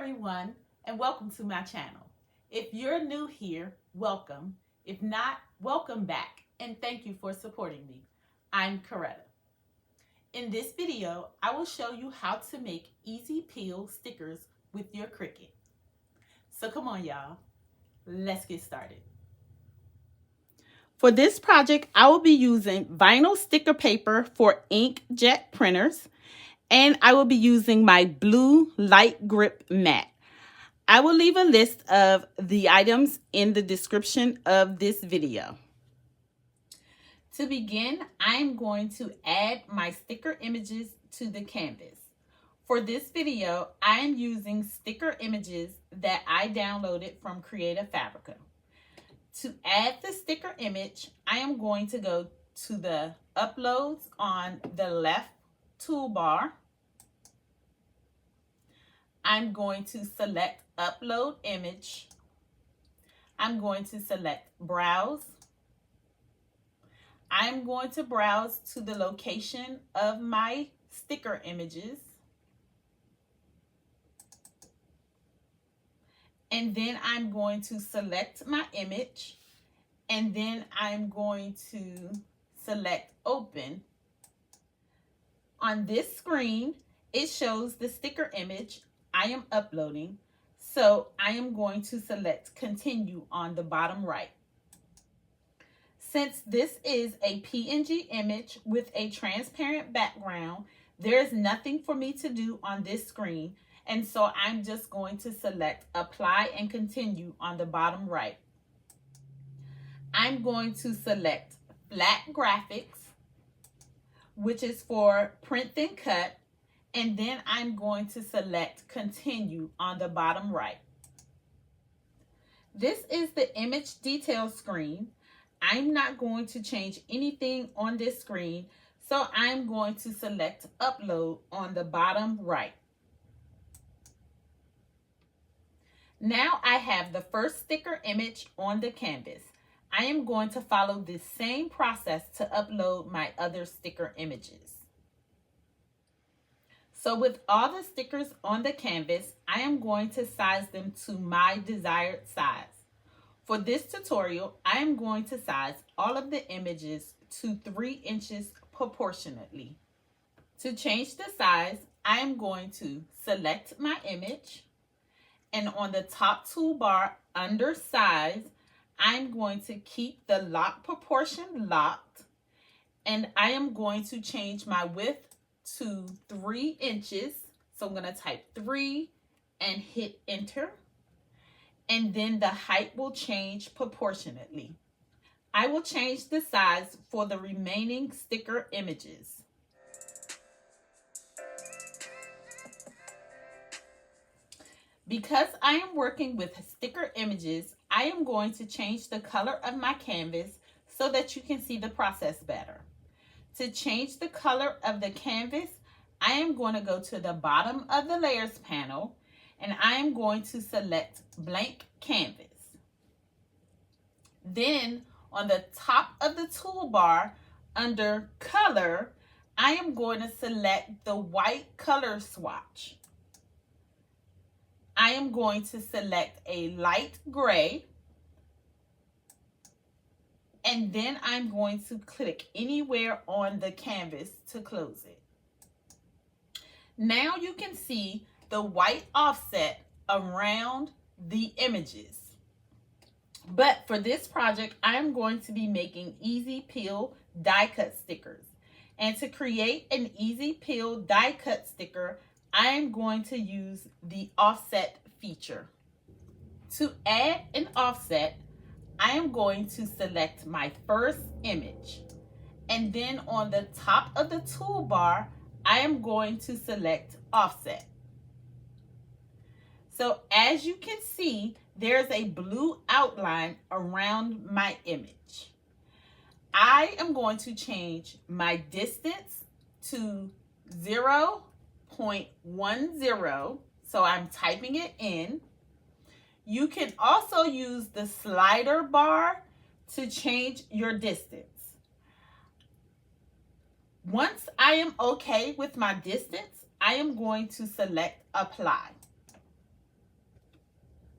everyone, and welcome to my channel. If you're new here, welcome. If not, welcome back, and thank you for supporting me. I'm Coretta. In this video, I will show you how to make easy peel stickers with your Cricut. So come on, y'all. Let's get started. For this project, I will be using vinyl sticker paper for inkjet printers, and I will be using my blue light grip mat. I will leave a list of the items in the description of this video. To begin, I'm going to add my sticker images to the canvas. For this video, I am using sticker images that I downloaded from Creative Fabrica. To add the sticker image, I am going to go to the Uploads on the left toolbar. I'm going to select Upload Image. I'm going to select Browse. I'm going to browse to the location of my sticker images. And then I'm going to select my image. And then I'm going to select Open. On this screen, it shows the sticker image I am uploading. So I am going to select Continue on the bottom right. Since this is a PNG image with a transparent background, there is nothing for me to do on this screen. And so I'm just going to select Apply and Continue on the bottom right. I'm going to select Flat Graphics, which is for print then cut. And then I'm going to select Continue on the bottom right. This is the image detail screen. I'm not going to change anything on this screen, so I'm going to select Upload on the bottom right. Now I have the first sticker image on the canvas. I am going to follow this same process to upload my other sticker images. So with all the stickers on the canvas, I am going to size them to my desired size. For this tutorial, I am going to size all of the images to 3 inches proportionately. To change the size, I am going to select my image, and on the top toolbar under Size, I'm going to keep the lock proportion locked, and I am going to change my width to 3 inches. So I'm going to type 3 and hit Enter. And then the height will change proportionately. I will change the size for the remaining sticker images. Because I am working with sticker images, I am going to change the color of my canvas so that you can see the process better. To change the color of the canvas, I am going to go to the bottom of the Layers panel, and I am going to select Blank Canvas. Then on the top of the toolbar under Color, I am going to select the white color swatch. I am going to select a light gray, and then I'm going to click anywhere on the canvas to close it. Now you can see the white offset around the images. But for this project, I'm going to be making easy peel die cut stickers. And to create an easy peel die cut sticker, I am going to use the offset feature. To add an offset, I am going to select my first image. And then on the top of the toolbar, I am going to select Offset. So as you can see, there's a blue outline around my image. I am going to change my distance to 0.10. So I'm typing it in. You can also use the slider bar to change your distance. Once I am okay with my distance, I am going to select Apply.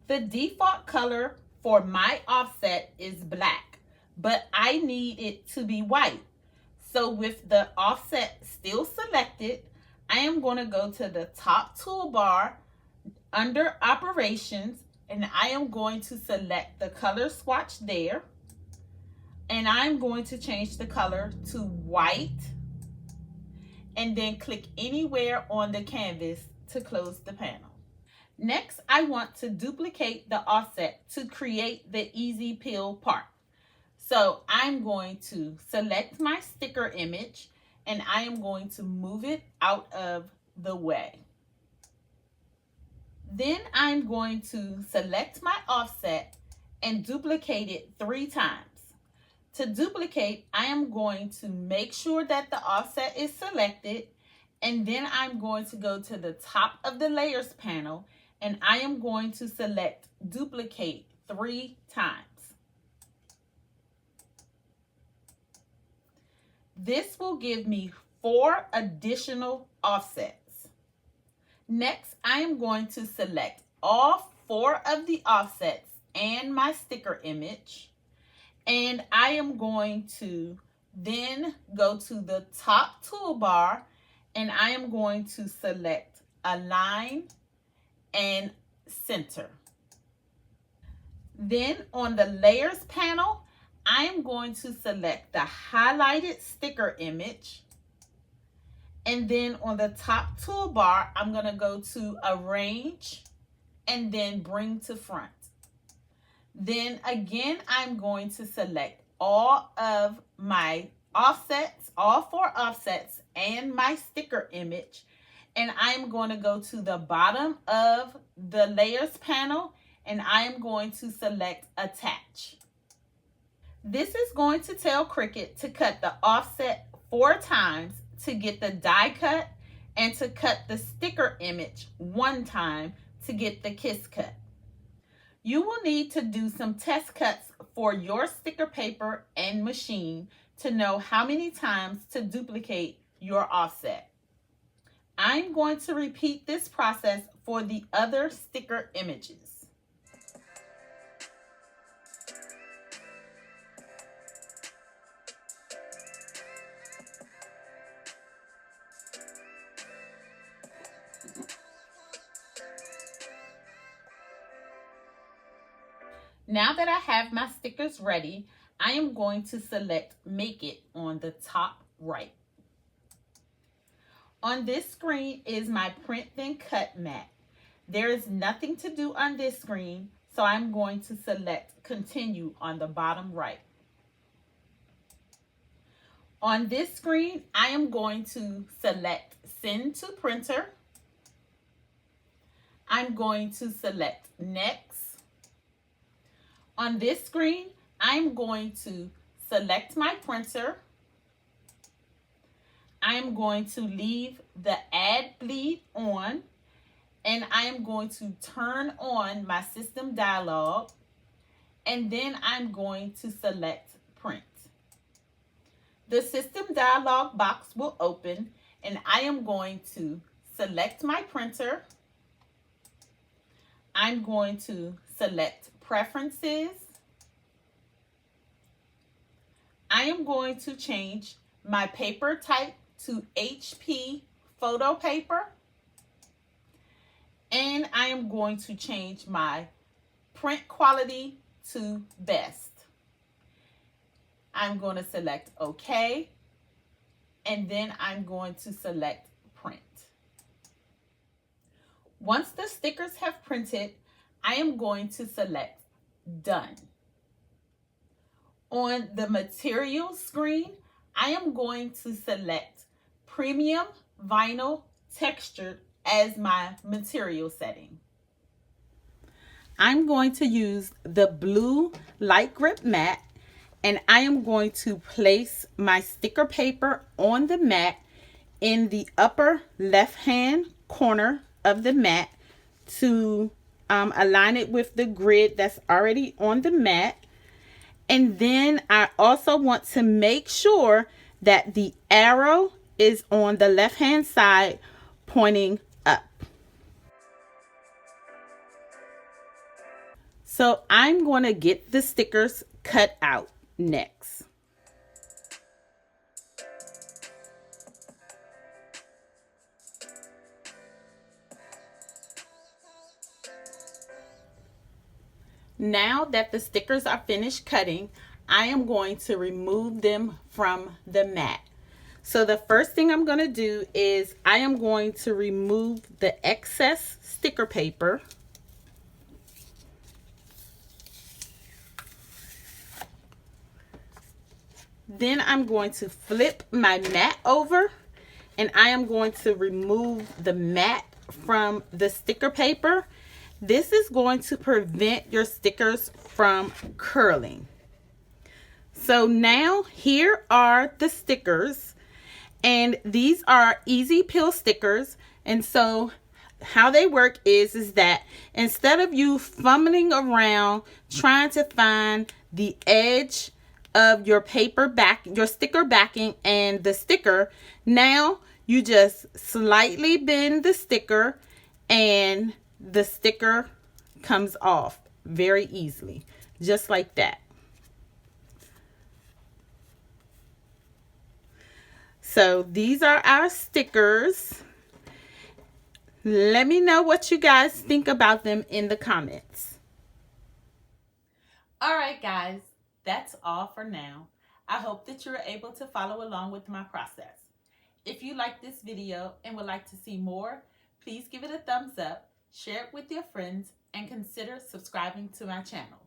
The default color for my offset is black, but I need it to be white. So with the offset still selected, I am going to go to the top toolbar under operations, and I am going to select the color swatch there, and I'm going to change the color to white, and then click anywhere on the canvas to close the panel. Next, I want to duplicate the offset to create the easy peel part. So I'm going to select my sticker image, and I am going to move it out of the way. Then I'm going to select my offset and duplicate it 3 times. To duplicate, I am going to make sure that the offset is selected, and then I'm going to go to the top of the layers panel, and I am going to select duplicate 3 times. This will give me 4 additional offsets. Next, I am going to select all 4 of the offsets and my sticker image, and I am going to then go to the top toolbar, and I am going to select Align and Center. Then on the Layers panel, I am going to select the highlighted sticker image, and then on the top toolbar, I'm going to go to Arrange and then Bring to Front. Then again, I'm going to select all of my offsets, all 4 offsets, and my sticker image, and I'm going to go to the bottom of the Layers panel, and I am going to select Attach. This is going to tell Cricut to cut the offset 4 times to get the die cut, and to cut the sticker image 1 time to get the kiss cut. You will need to do some test cuts for your sticker paper and machine to know how many times to duplicate your offset. I'm going to repeat this process for the other sticker images. Now that I have my stickers ready, I am going to select Make It on the top right. On this screen is my Print Then Cut mat. There is nothing to do on this screen, so I'm going to select Continue on the bottom right. On this screen, I am going to select Send to Printer. I'm going to select Next. On this screen, I'm going to select my printer. I'm going to leave the Add Bleed on, and I'm going to turn on my system dialog, and then I'm going to select Print. The system dialog box will open, and I am going to select my printer. I'm going to select Preferences. I am going to change my paper type to HP photo paper, and I am going to change my print quality to best. I'm going to select OK, and then I'm going to select Print. Once the stickers have printed, I am going to select Done. On the Materials screen, I am going to select Premium Vinyl Textured as my material setting. I'm going to use the blue light grip mat, and I am going to place my sticker paper on the mat in the upper left hand corner of the mat to align it with the grid that's already on the mat. And then I also want to make sure that the arrow is on the left hand side pointing up. So I'm going to get the stickers cut out next. Now that the stickers are finished cutting, I am going to remove them from the mat. So the first thing I'm going to do is I am going to remove the excess sticker paper. Then I'm going to flip my mat over and I am going to remove the mat from the sticker paper. This is going to prevent your stickers from curling. So now here are the stickers, and these are easy peel stickers. And so how they work is that instead of you fumbling around trying to find the edge of your paper back, your sticker backing and the sticker, now you just slightly bend the sticker and the sticker comes off very easily, just like that. So these are our stickers. Let me know what you guys think about them in the comments. All right, guys, that's all for now. I hope that you were able to follow along with my process. If you like this video and would like to see more, please give it a thumbs up, share it with your friends, and consider subscribing to my channel.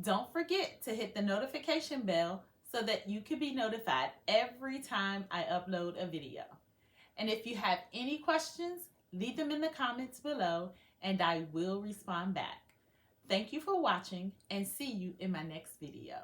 Don't forget to hit the notification bell so that you can be notified every time I upload a video. And if you have any questions, leave them in the comments below and I will respond back. Thank you for watching and see you in my next video.